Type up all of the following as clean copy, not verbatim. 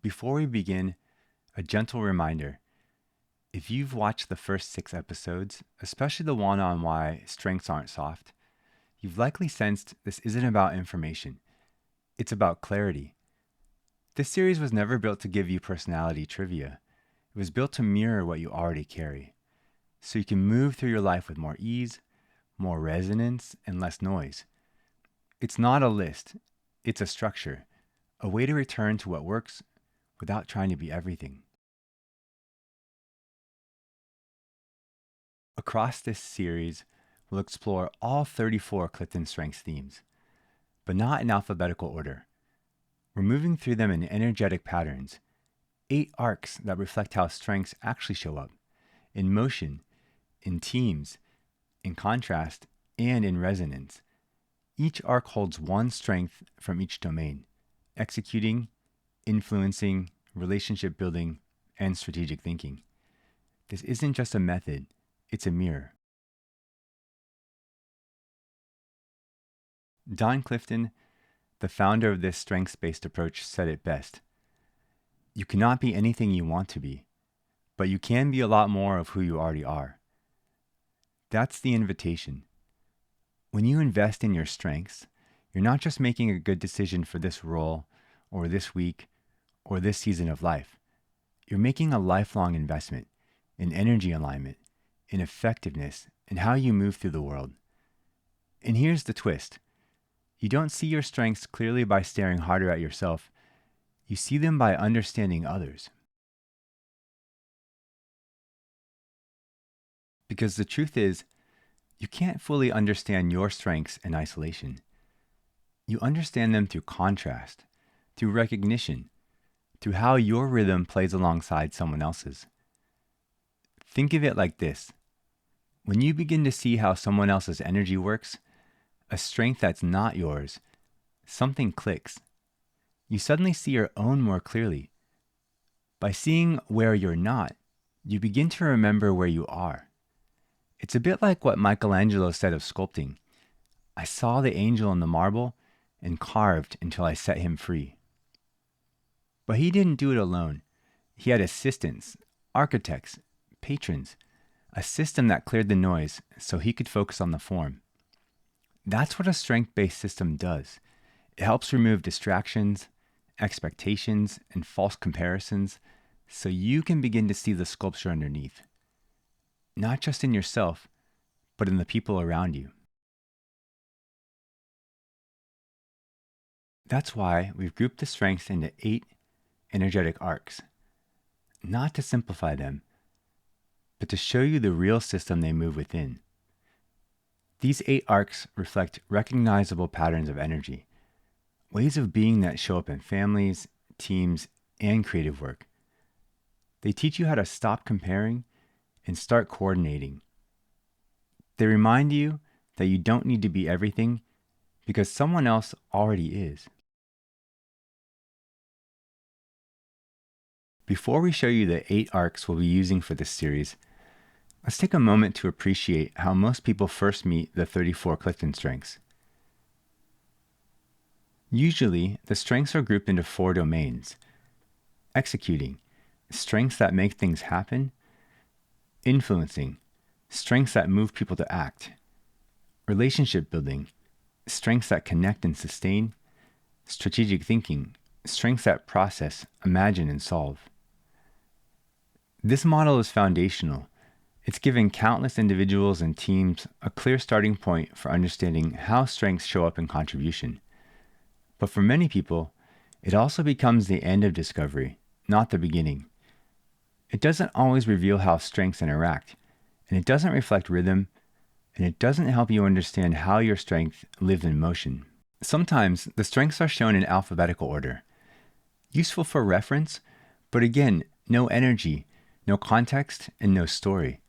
Before we begin, a gentle reminder. If you've watched the first 6 episodes, especially the one on why strengths aren't soft, you've likely sensed this isn't about information. It's about clarity. This series was never built to give you personality trivia. It was built to mirror what you already carry, so you can move through your life with more ease, more resonance, and less noise. It's not a list, it's a structure, a way to return to what works without trying to be everything. Across this series, we'll explore all 34 Clifton Strengths themes, but not in alphabetical order. We're moving through them in energetic patterns, 8 arcs that reflect how strengths actually show up, in motion, in teams, in contrast, and in resonance. Each arc holds one strength from each domain: executing, influencing, relationship building, and strategic thinking. This isn't just a method, it's a mirror. Don Clifton, the founder of this strengths-based approach, said it best. You cannot be anything you want to be, but you can be a lot more of who you already are. That's the invitation. When you invest in your strengths, you're not just making a good decision for this role, or this week, or this season of life. You're making a lifelong investment in energy alignment, in effectiveness, in how you move through the world. And here's the twist. You don't see your strengths clearly by staring harder at yourself. You see them by understanding others. Because the truth is, you can't fully understand your strengths in isolation. You understand them through contrast, through recognition, through how your rhythm plays alongside someone else's. Think of it like this. When you begin to see how someone else's energy works, a strength that's not yours, something clicks. You suddenly see your own more clearly. By seeing where you're not, you begin to remember where you are. It's a bit like what Michelangelo said of sculpting. I saw the angel in the marble and carved until I set him free. But he didn't do it alone. He had assistants, architects, patrons, a system that cleared the noise so he could focus on the form. That's what a strength-based system does. It helps remove distractions, expectations, and false comparisons so you can begin to see the sculpture underneath. Not just in yourself, but in the people around you. That's why we've grouped the strengths into 8 energetic arcs. Not to simplify them, but to show you the real system they move within. These 8 arcs reflect recognizable patterns of energy, ways of being that show up in families, teams, and creative work. They teach you how to stop comparing and start coordinating. They remind you that you don't need to be everything because someone else already is. Before we show you the 8 arcs we'll be using for this series, let's take a moment to appreciate how most people first meet the 34 Clifton strengths. Usually, the strengths are grouped into 4 domains: executing, strengths that make things happen; influencing, strengths that move people to act; relationship building, strengths that connect and sustain; strategic thinking, strengths that process, imagine, and solve. This model is foundational. It's given countless individuals and teams a clear starting point for understanding how strengths show up in contribution. But for many people, it also becomes the end of discovery, not the beginning. It doesn't always reveal how strengths interact, and it doesn't reflect rhythm, and it doesn't help you understand how your strength lives in motion. Sometimes the strengths are shown in alphabetical order. Useful for reference, but again, no energy, no context, and no story.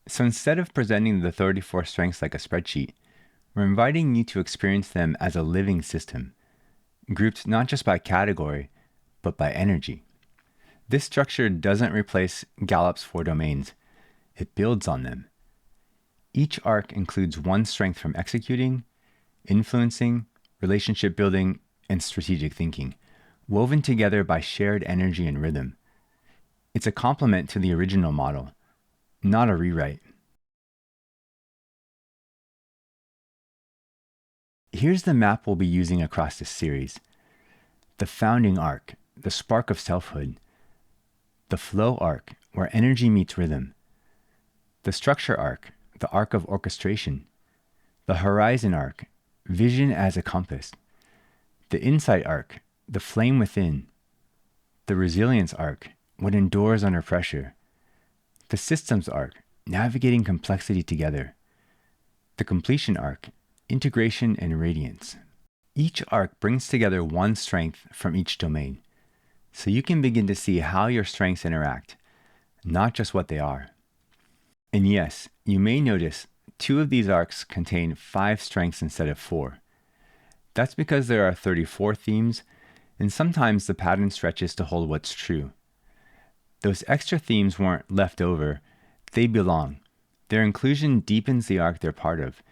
So instead of presenting the 34 strengths like a spreadsheet, we're inviting you to experience them as a living system, grouped not just by category, but by energy. This structure doesn't replace Gallup's 4 domains. It builds on them. Each arc includes one strength from executing, influencing, relationship building, and strategic thinking, woven together by shared energy and rhythm. It's a complement to the original model, not a rewrite. Here's the map we'll be using across this series. The founding arc, the spark of selfhood. The flow arc, where energy meets rhythm. The structure arc, the arc of orchestration. The horizon arc, vision as a compass. The insight arc, the flame within. The resilience arc, what endures under pressure. The systems arc, navigating complexity together. The completion arc, integration and radiance. Each arc brings together one strength from each domain, so you can begin to see how your strengths interact, not just what they are. And yes, you may notice 2 of these arcs contain 5 strengths instead of 4. That's because there are 34 themes, and sometimes the pattern stretches to hold what's true. Those extra themes weren't left over, they belong. Their inclusion deepens the arc they're part of.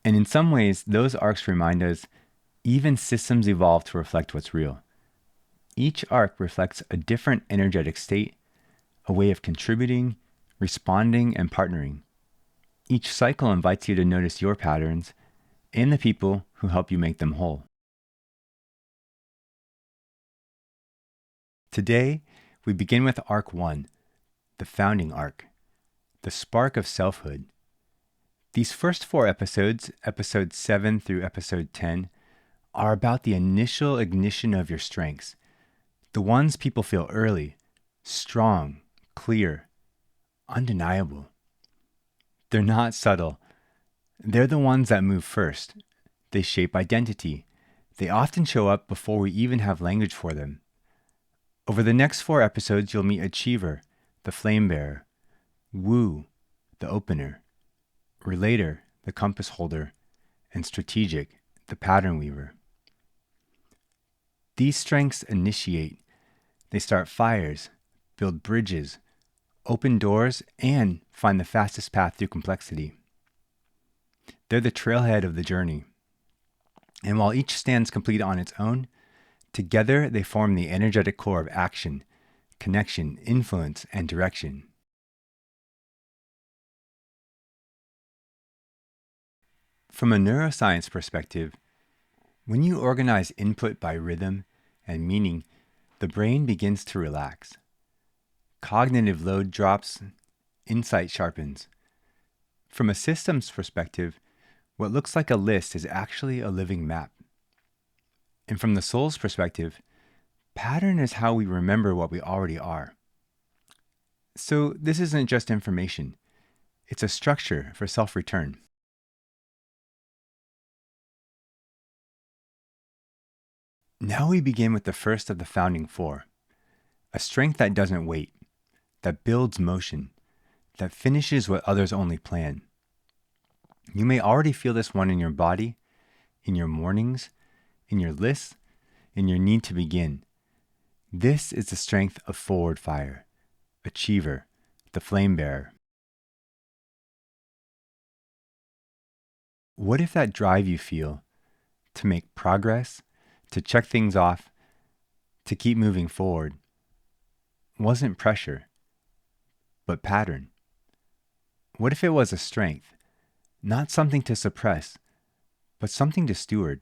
And in some ways, those arcs remind us even systems evolve to reflect what's real. Each arc reflects a different energetic state, a way of contributing, responding, and partnering. Each cycle invites you to notice your patterns and the people who help you make them whole. Today, we begin with Arc 1, the founding arc, the spark of selfhood. These first 4 episodes, episode 7 through episode 10, are about the initial ignition of your strengths, the ones people feel early, strong, clear, undeniable. They're not subtle. They're the ones that move first. They shape identity. They often show up before we even have language for them. Over the next 4 episodes, you'll meet Achiever, the flame bearer, Woo, the opener, Relator, the compass holder, and Strategic, the pattern weaver. These strengths initiate. They start fires, build bridges, open doors, and find the fastest path through complexity. They're the trailhead of the journey. And while each stands complete on its own, together they form the energetic core of action, connection, influence, and direction. From a neuroscience perspective, when you organize input by rhythm and meaning, the brain begins to relax. Cognitive load drops, insight sharpens. From a systems perspective, what looks like a list is actually a living map. And from the soul's perspective, pattern is how we remember what we already are. So this isn't just information. It's a structure for self-return. Now we begin with the first of the founding 4, a strength that doesn't wait, that builds motion, that finishes what others only plan. You may already feel this one in your body, in your mornings, in your lists, in your need to begin. This is the strength of forward fire, Achiever, the flame bearer. What if that drive you feel to make progress, to check things off, to keep moving forward, wasn't pressure, but pattern? What if it was a strength, not something to suppress, but something to steward?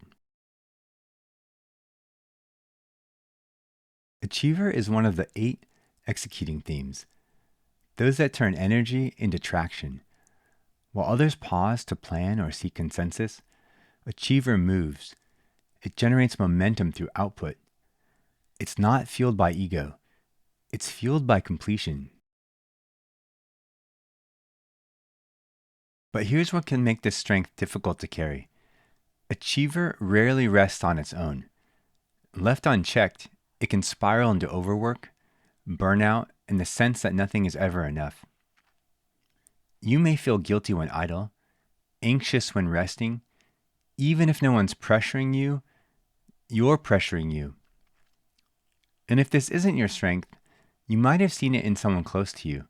Achiever is one of the 8 executing themes, those that turn energy into traction. While others pause to plan or seek consensus, Achiever moves. It generates momentum through output. It's not fueled by ego. It's fueled by completion. But here's what can make this strength difficult to carry. Achiever rarely rests on its own. Left unchecked, it can spiral into overwork, burnout, and the sense that nothing is ever enough. You may feel guilty when idle, anxious when resting. Even if no one's pressuring you, you're pressuring you. And if this isn't your strength, you might have seen it in someone close to you.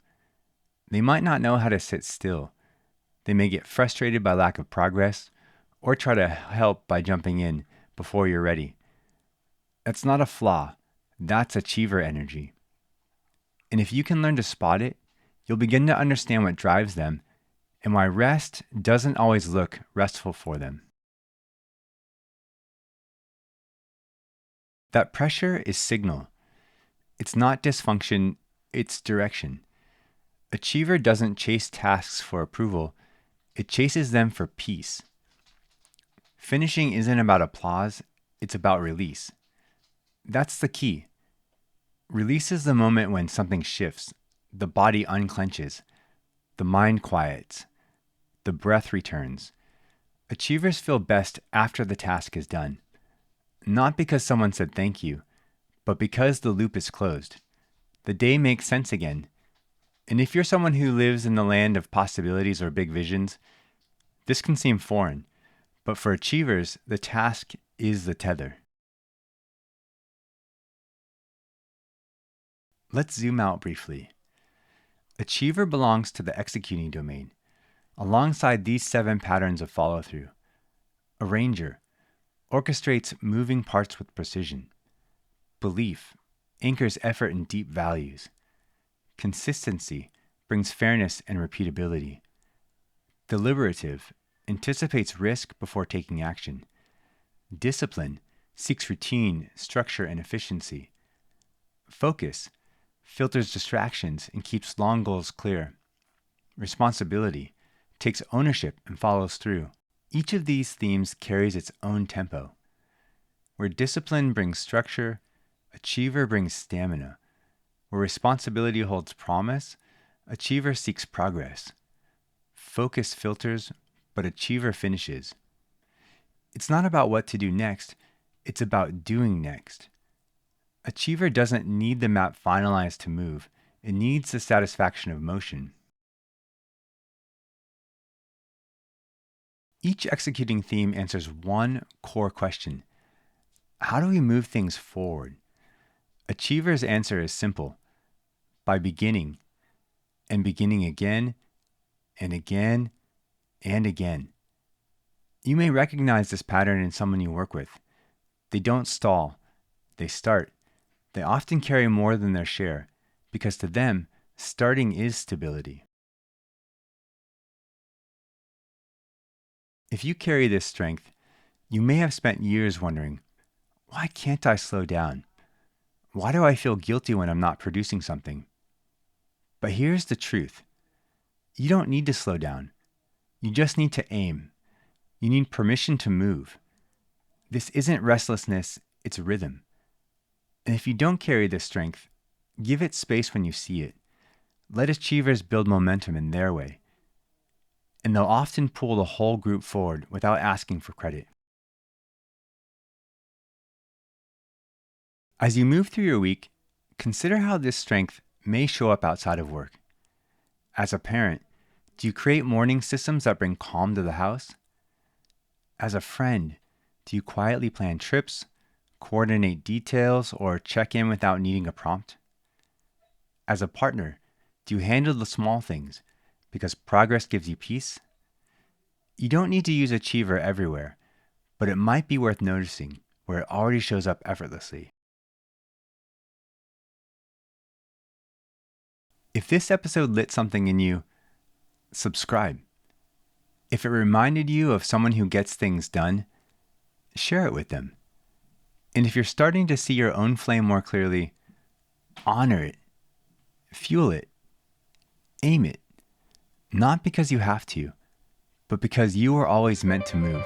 They might not know how to sit still. They may get frustrated by lack of progress, or try to help by jumping in before you're ready. That's not a flaw. That's achiever energy. And if you can learn to spot it, you'll begin to understand what drives them and why rest doesn't always look restful for them. That pressure is signal. It's not dysfunction, it's direction. Achiever doesn't chase tasks for approval, it chases them for peace. Finishing isn't about applause, it's about release. That's the key. Release is the moment when something shifts, the body unclenches, the mind quiets, the breath returns. Achievers feel best after the task is done. Not because someone said thank you, but because the loop is closed. The day makes sense again. And if you're someone who lives in the land of possibilities or big visions, this can seem foreign. But for achievers, the task is the tether. Let's zoom out briefly. Achiever belongs to the executing domain, alongside these 7 patterns of follow-through. Arranger orchestrates moving parts with precision. Belief anchors effort in deep values. Consistency brings fairness and repeatability. Deliberative anticipates risk before taking action. Discipline seeks routine, structure, and efficiency. Focus filters distractions and keeps long goals clear. Responsibility takes ownership and follows through. Each of these themes carries its own tempo. Where discipline brings structure, achiever brings stamina. Where responsibility holds promise, achiever seeks progress. Focus filters, but achiever finishes. It's not about what to do next, it's about doing next. Achiever doesn't need the map finalized to move, it needs the satisfaction of motion. Each executing theme answers one core question: how do we move things forward? Achiever's answer is simple: by beginning, and beginning again, and again, and again. You may recognize this pattern in someone you work with. They don't stall, they start. They often carry more than their share, because to them, starting is stability. If you carry this strength, you may have spent years wondering, why can't I slow down? Why do I feel guilty when I'm not producing something? But here's the truth. You don't need to slow down. You just need to aim. You need permission to move. This isn't restlessness, it's rhythm. And if you don't carry this strength, give it space when you see it. Let achievers build momentum in their way. And they'll often pull the whole group forward without asking for credit. As you move through your week, consider how this strength may show up outside of work. As a parent, do you create morning systems that bring calm to the house? As a friend, do you quietly plan trips, coordinate details, or check in without needing a prompt? As a partner, do you handle the small things because progress gives you peace? You don't need to use Achiever everywhere, but it might be worth noticing where it already shows up effortlessly. If this episode lit something in you, subscribe. If it reminded you of someone who gets things done, share it with them. And if you're starting to see your own flame more clearly, honor it, fuel it, aim it, not because you have to, but because you were always meant to move.